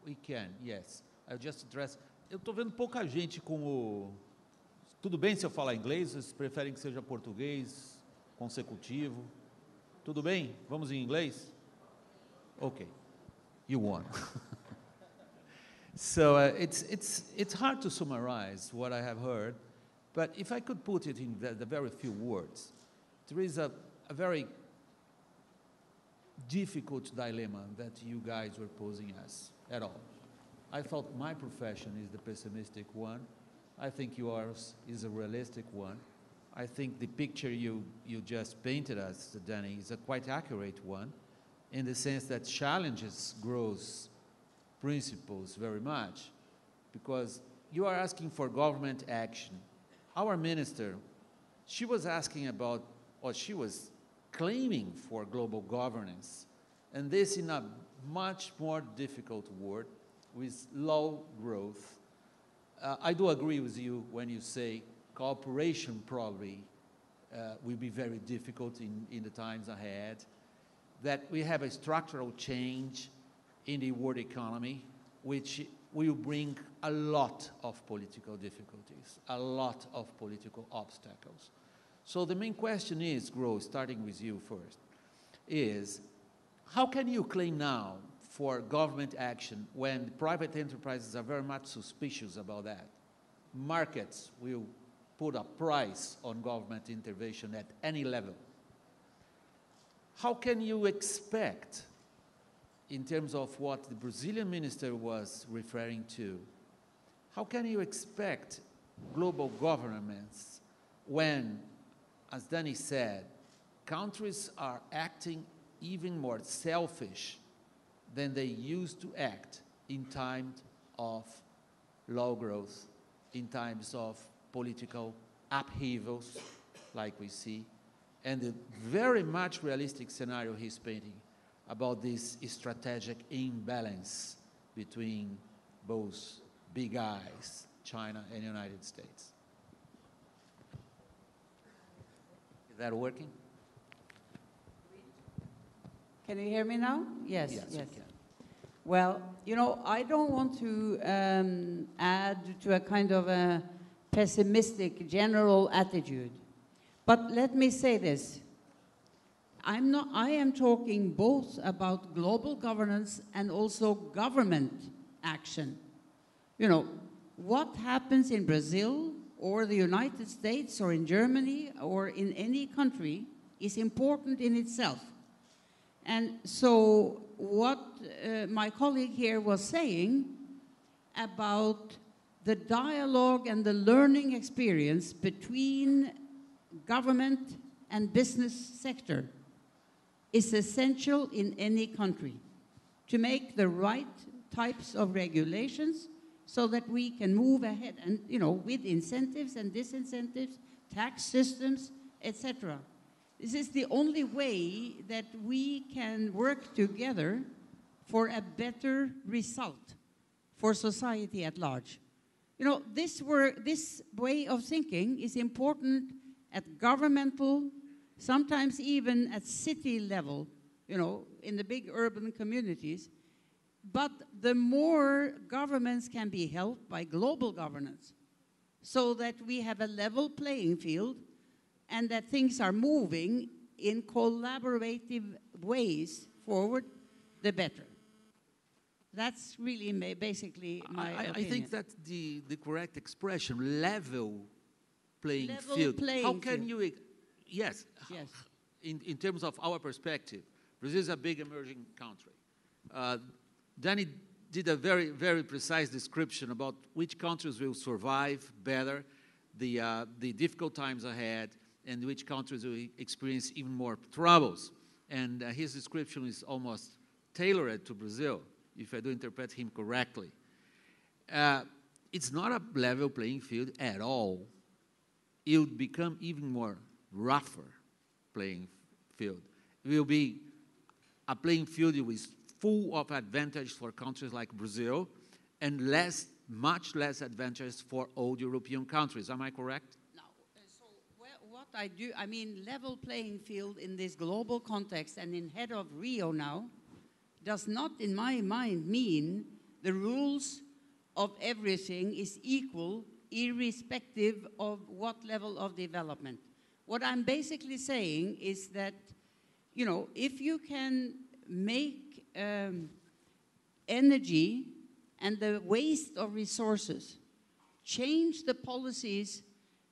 We can, yes. I'll just address. Eu estou vendo pouca gente com o... Tudo bem se eu falar inglês? Vocês preferem que seja português, consecutivo? Tudo bem? Vamos em inglês? Okay. You won. So it's hard to summarize what I have heard, but if I could put it in the very few words, there is a very difficult dilemma that you guys were posing us at all. I thought my profession is the pessimistic one. I think yours is a realistic one. I think the picture you just painted us, Danny, is a quite accurate one in the sense that challenges growth principles very much because you are asking for government action. Our minister, she was asking about, or she was claiming for global governance, and this in a much more difficult world with low growth. I do agree with you when you say cooperation probably will be very difficult in the times ahead, that we have a structural change in the world economy, which will bring a lot of political difficulties, a lot of political obstacles. So the main question is, Gro, starting with you first, is how can you claim now for government action when private enterprises are very much suspicious about that? Markets will put a price on government intervention at any level. How can you expect, in terms of what the Brazilian minister was referring to, how can you expect global governments when, as Danny said, countries are acting even more selfish than they used to act in times of low growth, in times of political upheavals, like we see, and the very much realistic scenario he's painting about this strategic imbalance between both big guys, China and the United States. Is that working? Can you hear me now? Yes, yes. You can. Well, you know, I don't want to add to a kind of a pessimistic general attitude, but let me say this. I am talking both about global governance and also government action. You know, what happens in Brazil or the United States or in Germany or in any country is important in itself. And so what my colleague here was saying about the dialogue and the learning experience between government and business sector is essential in any country to make the right types of regulations so that we can move ahead and, you know, with incentives and disincentives, tax systems, etc. This is the only way that we can work together for a better result for society at large. You know, this way of thinking is important at governmental, sometimes even at city level, you know, in the big urban communities. But the more governments can be helped by global governance so that we have a level playing field and that things are moving in collaborative ways forward, the better. That's really basically my opinion. I think that's the correct expression, level playing level field. Playing How can field. you, yes, Yes. In terms of our perspective, Brazil is a big emerging country. Danny did a very, very precise description about which countries will survive better, the difficult times ahead, and which countries will experience even more troubles. And his description is almost tailored to Brazil, if I do interpret him correctly. It's not a level playing field at all. It will become even more rougher playing field. It will be a playing field with full of advantage for countries like Brazil and much less advantage for old European countries. Am I correct? No. So what I mean level playing field in this global context and in head of Rio now, does not, in my mind, mean the rules of everything is equal, irrespective of what level of development. What I'm basically saying is that, you know, if you can make energy and the waste of resources change the policies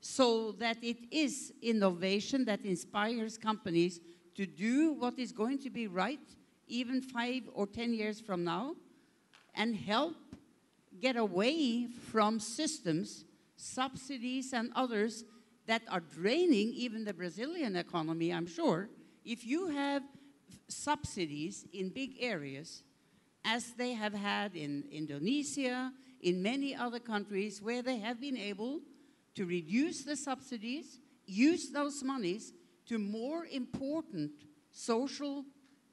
so that it is innovation that inspires companies to do what is going to be right even 5 or 10 years from now, and help get away from systems, subsidies and others that are draining even the Brazilian economy, I'm sure. If you have subsidies in big areas, as they have had in Indonesia, in many other countries where they have been able to reduce the subsidies, use those monies to more important social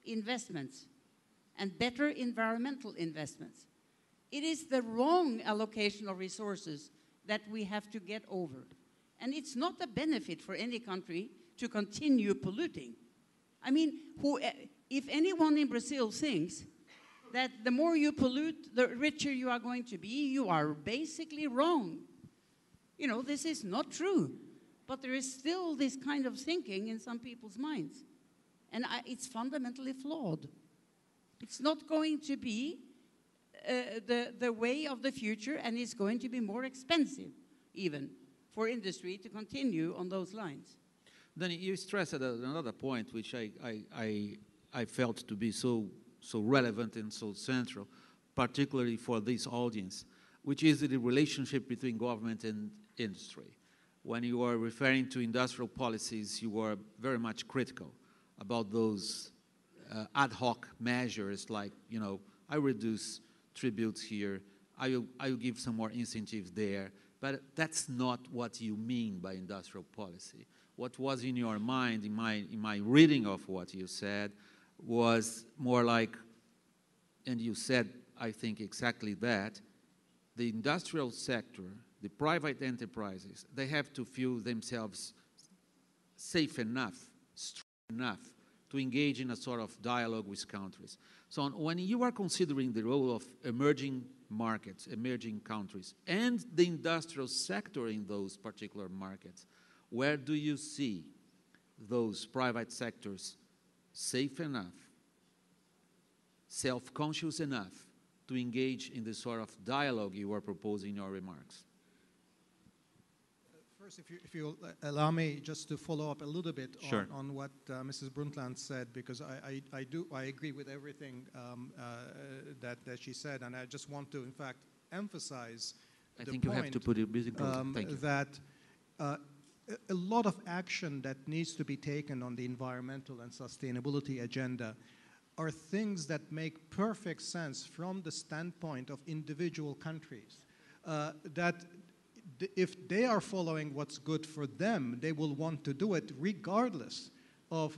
investments and better environmental investments. It is the wrong allocation of resources that we have to get over. And it's not a benefit for any country to continue polluting. I mean, if anyone in Brazil thinks that the more you pollute, the richer you are going to be, you are basically wrong. You know, this is not true. But there is still this kind of thinking in some people's minds. And it's fundamentally flawed. It's not going to be the way of the future, and it's going to be more expensive, even, for industry to continue on those lines. Then you stressed another point, which I felt to be so relevant and so central, particularly for this audience, which is the relationship between government and industry. When you are referring to industrial policies, you are very much critical about those ad hoc measures, like, you know, I reduce tributes here, I will give some more incentives there, but that's not what you mean by industrial policy. What was in your mind, in my reading of what you said, was more like, and you said, I think, exactly that, the industrial sector, the private enterprises, they have to feel themselves safe enough, strong enough to engage in a sort of dialogue with countries. So when you are considering the role of emerging markets, emerging countries, and the industrial sector in those particular markets, where do you see those private sectors safe enough, self-conscious enough to engage in the sort of dialogue you are proposing in your remarks? First, if you'll allow me just to follow up a little bit Sure. on what Mrs. Brundtland said, because I agree with everything that she said, and I just want to, in fact, emphasize I think you have to put it busy closer. Thank you. that a lot of action that needs to be taken on the environmental and sustainability agenda are things that make perfect sense from the standpoint of individual countries, that if they are following what's good for them, they will want to do it regardless of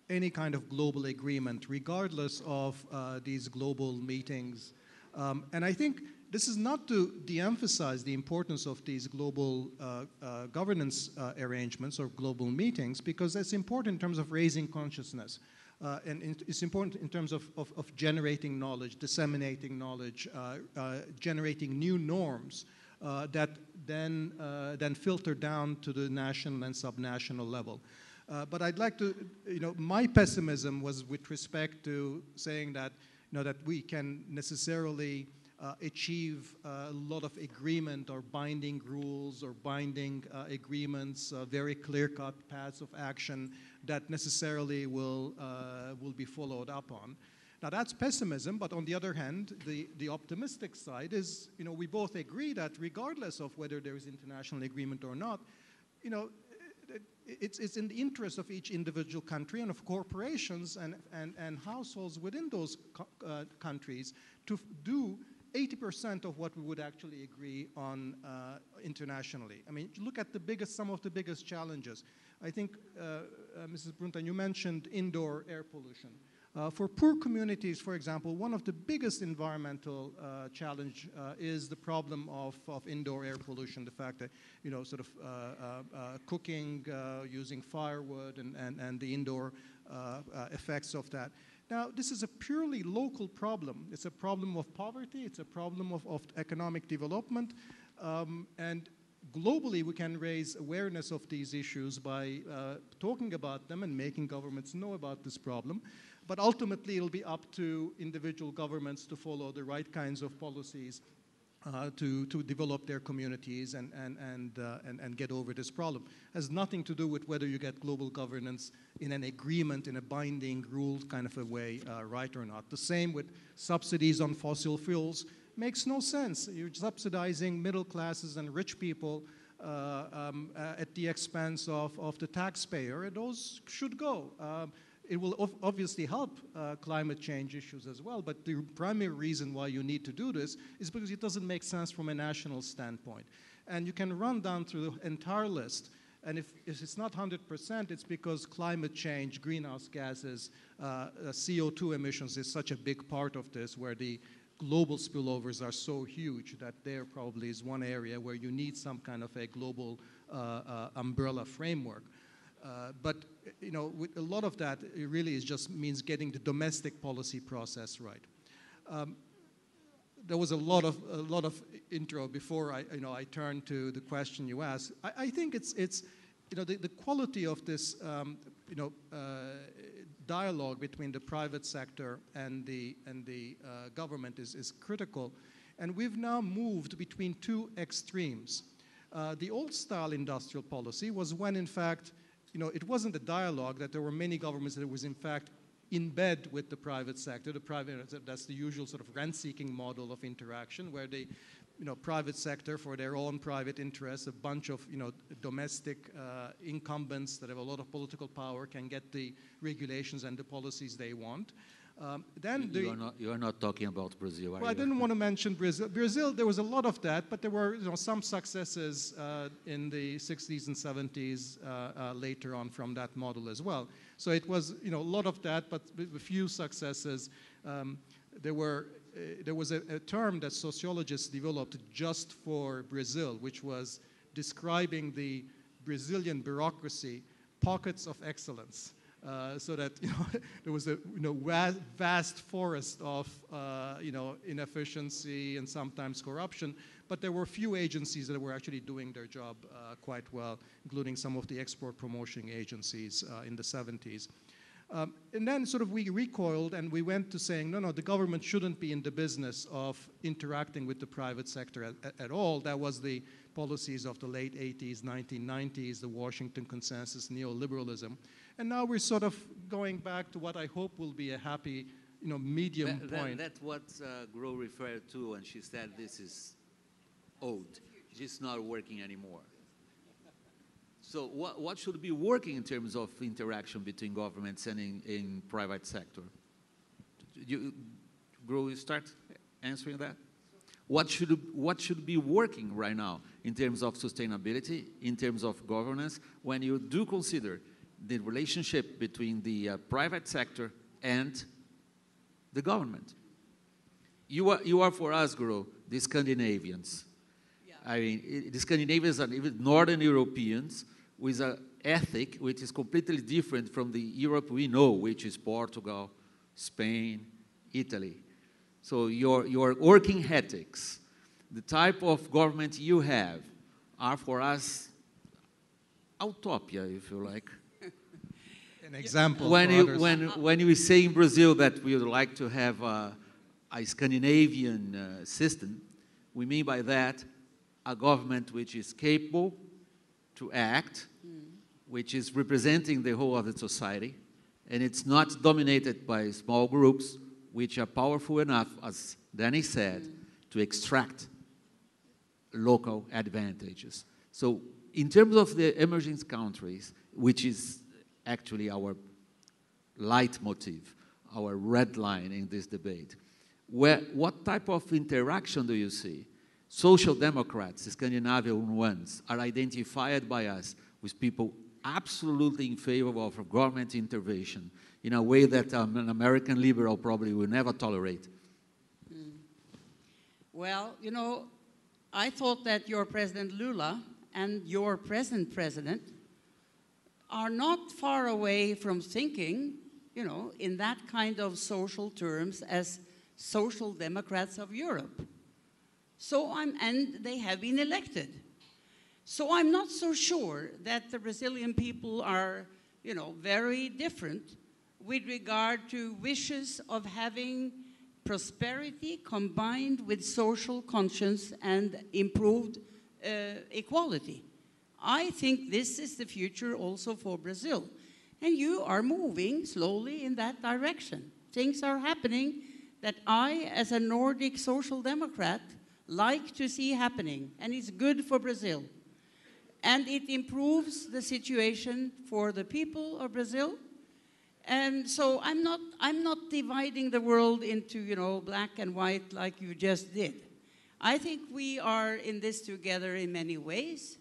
any kind of global agreement, regardless of these global meetings. And I think this is not to de-emphasize the importance of these global governance arrangements or global meetings, because that's important in terms of raising consciousness. And it's important in terms of generating knowledge, disseminating knowledge, generating new norms that then filter down to the national and subnational level. But I'd like to, my pessimism was with respect to saying that, that we can necessarily achieve a lot of agreement or binding rules or binding agreements, very clear-cut paths of action that necessarily will be followed up on. Now that's pessimism, but on the other hand, the optimistic side is, we both agree that regardless of whether there is international agreement or not, it's in the interest of each individual country and of corporations and households within those countries to do 80% of what we would actually agree on internationally. I mean, look at some of the biggest challenges. I think, Mrs. Brundtland, you mentioned indoor air pollution. For poor communities, for example, one of the biggest environmental challenge is the problem of indoor air pollution, the fact that, cooking, using firewood and the indoor effects of that. Now, this is a purely local problem. It's a problem of poverty, it's a problem of economic development, and globally we can raise awareness of these issues by talking about them and making governments know about this problem. But ultimately it'll be up to individual governments to follow the right kinds of policies to develop their communities and get over this problem. It has nothing to do with whether you get global governance in an agreement, in a binding rule kind of a way, right or not. The same with subsidies on fossil fuels. Makes no sense. You're subsidizing middle classes and rich people at the expense of the taxpayer, and those should go. It will obviously help climate change issues as well, but the primary reason why you need to do this is because it doesn't make sense from a national standpoint. And you can run down through the entire list, and if it's not 100%, it's because climate change, greenhouse gases, CO2 emissions is such a big part of this, where the global spillovers are so huge that there probably is one area where you need some kind of a global umbrella framework. But you know, with a lot of that, it really just means getting the domestic policy process right. There was a lot of intro before I turn to the question you asked. I think it's you know, the quality of this dialogue between the private sector and the government is critical, and we've now moved between two extremes. The old style industrial policy was when, in fact, you know, it wasn't a dialogue, that there were many governments that was in fact in bed with the private sector. That's the usual sort of rent-seeking model of interaction, where the private sector, for their own private interests, a bunch of domestic incumbents that have a lot of political power can get the regulations and the policies they want. You are not talking about Brazil, are you? Well, I didn't want to mention Brazil. Brazil, there was a lot of that, but there were some successes in the 60s and 70s later on from that model as well. So it was a lot of that, but a few successes. There was a term that sociologists developed just for Brazil, which was describing the Brazilian bureaucracy, pockets of excellence. So that there was a vast forest of inefficiency and sometimes corruption, but there were few agencies that were actually doing their job quite well, including some of the export promotion agencies in the 70s. And then sort of we recoiled and we went to saying, no, the government shouldn't be in the business of interacting with the private sector at all. That was the policies of the late 80s, 1990s, the Washington Consensus, neoliberalism. And now we're sort of going back to what I hope will be a happy, medium point. That's what Gro referred to when she said this is old. It's not working anymore. So what should be working in terms of interaction between governments and in private sector? Gro, you start answering that? What should be working right now in terms of sustainability, in terms of governance, when you do consider the relationship between the private sector and the government? You are for us, Gro, the Scandinavians. Yeah. I mean, the Scandinavians and even Northern Europeans with an ethic which is completely different from the Europe we know, which is Portugal, Spain, Italy. So your working ethics, the type of government you have, are for us utopia, if you like. An example when you say in Brazil that we would like to have a Scandinavian system, we mean by that a government which is capable to act, which is representing the whole of the society, and it's not dominated by small groups which are powerful enough, as Danny said, to extract local advantages. So in terms of the emerging countries, which is actually our leitmotif, our red line in this debate, what type of interaction do you see? Social democrats, Scandinavian ones, are identified by us with people absolutely in favor of government intervention in a way that an American liberal probably will never tolerate. Well, I thought that your President Lula and your present president are not far away from thinking you know, in that kind of social terms as social democrats of Europe. And they have been elected. So I'm not so sure that the Brazilian people are, you know, very different with regard to wishes of having prosperity combined with social conscience and improved equality. I think this is the future also for Brazil. And you are moving slowly in that direction. Things are happening that I, as a Nordic social democrat, like to see happening, and it's good for Brazil. And it improves the situation for the people of Brazil. And so I'm not dividing the world into, you know, black and white like you just did. I think we are in this together in many ways.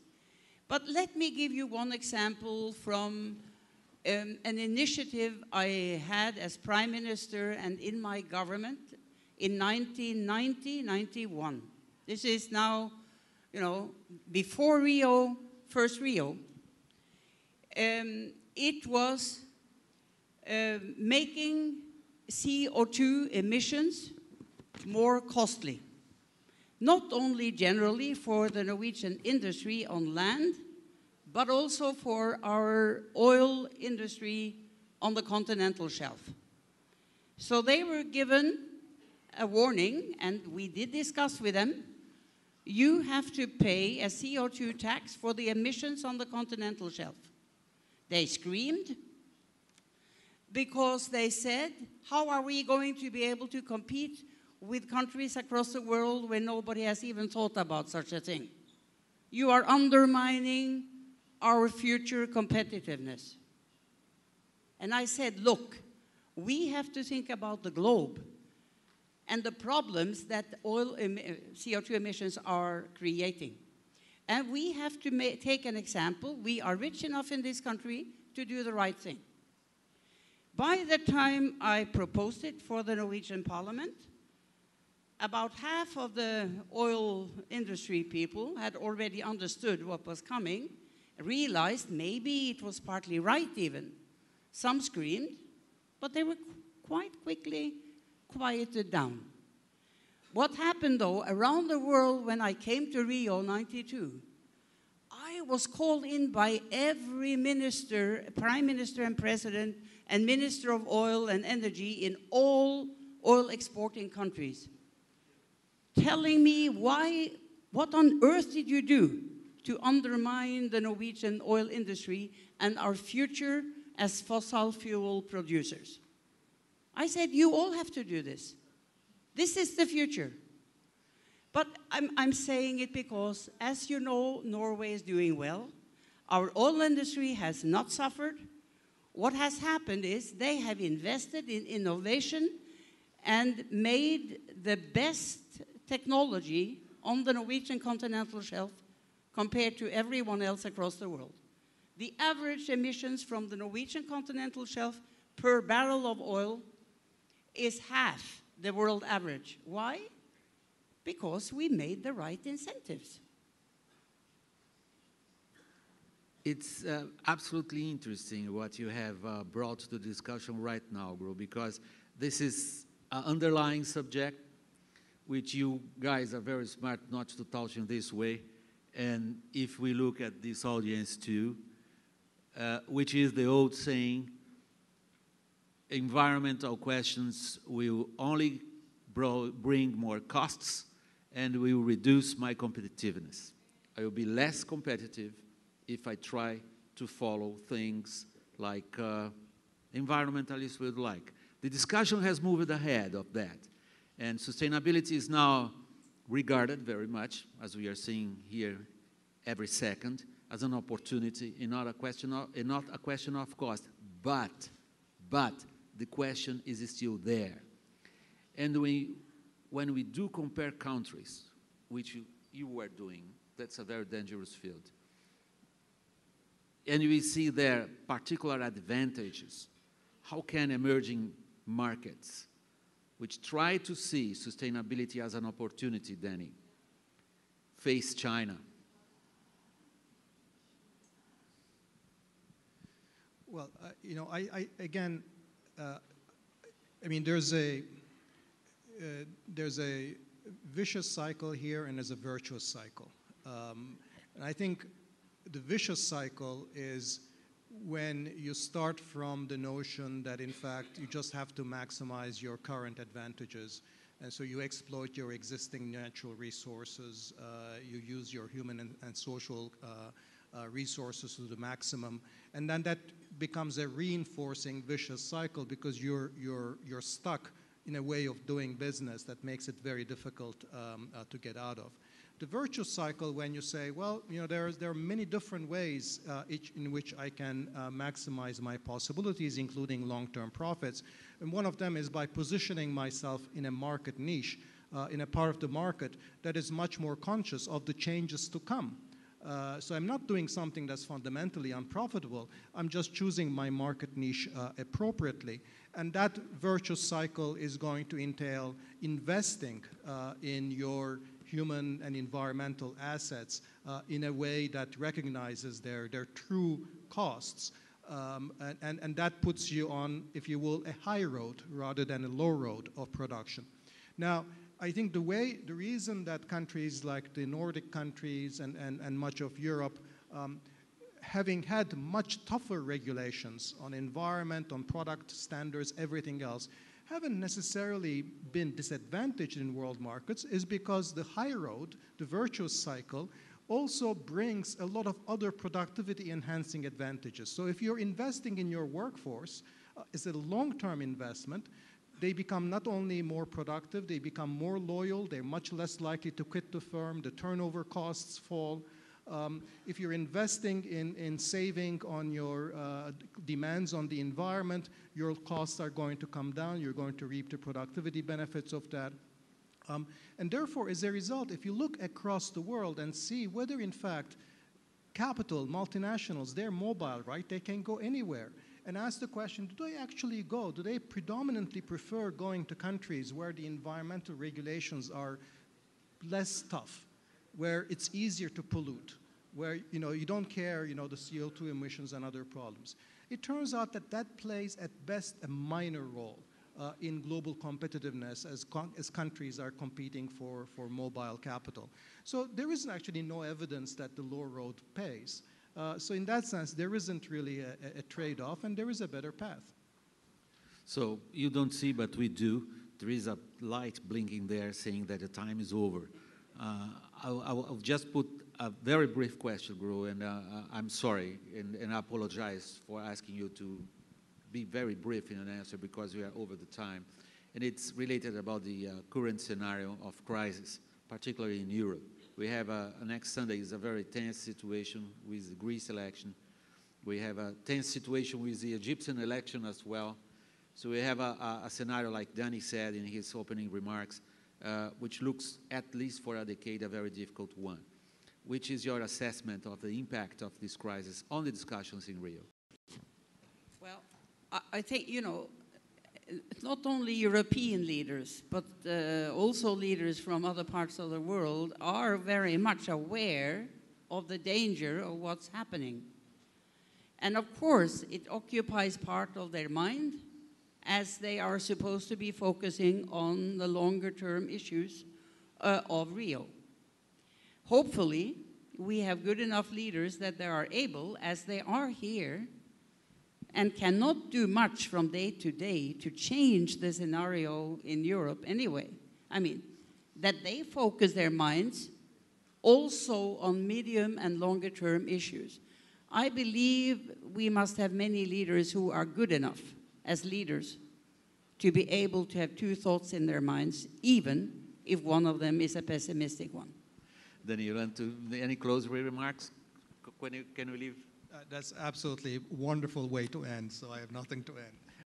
But let me give you one example from an initiative I had as Prime Minister and in my government in 1990-91. This is now, you know, before Rio, first Rio. It was making CO2 emissions more costly. Not only generally for the Norwegian industry on land, but also for our oil industry on the continental shelf. So they were given a warning, and we did discuss with them, you have to pay a CO2 tax for the emissions on the continental shelf. They screamed because they said, how are we going to be able to compete with countries across the world where nobody has even thought about such a thing? You are undermining our future competitiveness. And I said, look, we have to think about the globe and the problems that CO2 emissions are creating. And we have to take an example. We are rich enough in this country to do the right thing. By the time I proposed it for the Norwegian Parliament, about half of the oil industry people had already understood what was coming, realized maybe it was partly right even. Some screamed, but they were quite quickly quieted down. What happened, though, around the world when I came to Rio '92, I was called in by every minister, prime minister and president, and minister of oil and energy in all oil exporting countries, telling me what on earth did you do to undermine the Norwegian oil industry and our future as fossil fuel producers? I said, you all have to do this. This is the future. But I'm saying it because, as you know, Norway is doing well. Our oil industry has not suffered. What has happened is they have invested in innovation and made the best technology on the Norwegian continental shelf compared to everyone else across the world. The average emissions from the Norwegian continental shelf per barrel of oil is half the world average. Why? Because we made the right incentives. It's absolutely interesting what you have brought to the discussion right now, Gro, because this is an underlying subject which you guys are very smart not to touch in this way. And if we look at this audience too, which is the old saying, environmental questions will only bring more costs and will reduce my competitiveness. I will be less competitive if I try to follow things like environmentalists would like. The discussion has moved ahead of that. And sustainability is now regarded very much, as we are seeing here every second, as an opportunity and not a question of cost. But the question is still there. And when we do compare countries, which you were doing, that's a very dangerous field. And we see their particular advantages. How can emerging markets, which try to see sustainability as an opportunity, Danny, face China? Well, you know, again, I mean, there's a vicious cycle here and there's a virtuous cycle. And I think the vicious cycle is when you start from the notion that, in fact, you just have to maximize your current advantages. And so you exploit your existing natural resources, you use your human and social resources to the maximum, and then that becomes a reinforcing vicious cycle because you're stuck in a way of doing business that makes it very difficult to get out of. The virtuous cycle, when you say, well, you know, there are many different ways in which I can maximize my possibilities, including long-term profits, and one of them is by positioning myself in a market niche, in a part of the market that is much more conscious of the changes to come. So I'm not doing something that's fundamentally unprofitable. I'm just choosing my market niche appropriately. And that virtuous cycle is going to entail investing in your human and environmental assets in a way that recognizes their true costs. And that puts you on, if you will, a high road rather than a low road of production. Now, I think the reason that countries like the Nordic countries and much of Europe, having had much tougher regulations on environment, on product standards, everything else, haven't necessarily been disadvantaged in world markets is because the high road, the virtuous cycle, also brings a lot of other productivity enhancing advantages. So if you're investing in your workforce, it's a long-term investment. They become not only more productive, they become more loyal, they're much less likely to quit the firm, the turnover costs fall. If you're investing in saving on your demands on the environment, your costs are going to come down, you're going to reap the productivity benefits of that. And therefore, as a result, if you look across the world and see whether in fact capital, multinationals, they're mobile, right? They can go anywhere. And ask the question, do they actually go? Do they predominantly prefer going to countries where the environmental regulations are less tough, where it's easier to pollute, where you don't care the CO2 emissions and other problems? It turns out that that plays at best a minor role in global competitiveness as countries are competing for mobile capital. So there is actually no evidence that the low road pays. So in that sense, there isn't really a trade-off, and there is a better path. So you don't see, but we do. There is a light blinking there saying that the time is over. I'll just put a very brief question, Guru, and I'm sorry, and I apologize for asking you to be very brief in an answer because we are over the time. And it's related about the current scenario of crisis, particularly in Europe. We have next Sunday is a very tense situation with the Greece election. We have a tense situation with the Egyptian election as well. So we have a scenario, like Danny said in his opening remarks, which looks, at least for a decade, a very difficult one. Which is your assessment of the impact of this crisis on the discussions in Rio? Well, I think, not only European leaders, but also leaders from other parts of the world are very much aware of the danger of what's happening. And of course, it occupies part of their mind as they are supposed to be focusing on the longer-term issues of Rio. Hopefully, we have good enough leaders that they are able, as they are here, and cannot do much from day to day to change the scenario in Europe anyway. I mean, that they focus their minds also on medium and longer term issues. I believe we must have many leaders who are good enough as leaders to be able to have two thoughts in their minds, even if one of them is a pessimistic one. Then you want to, any closing remarks? Can we leave? That's absolutely a wonderful way to end, so I have nothing to end.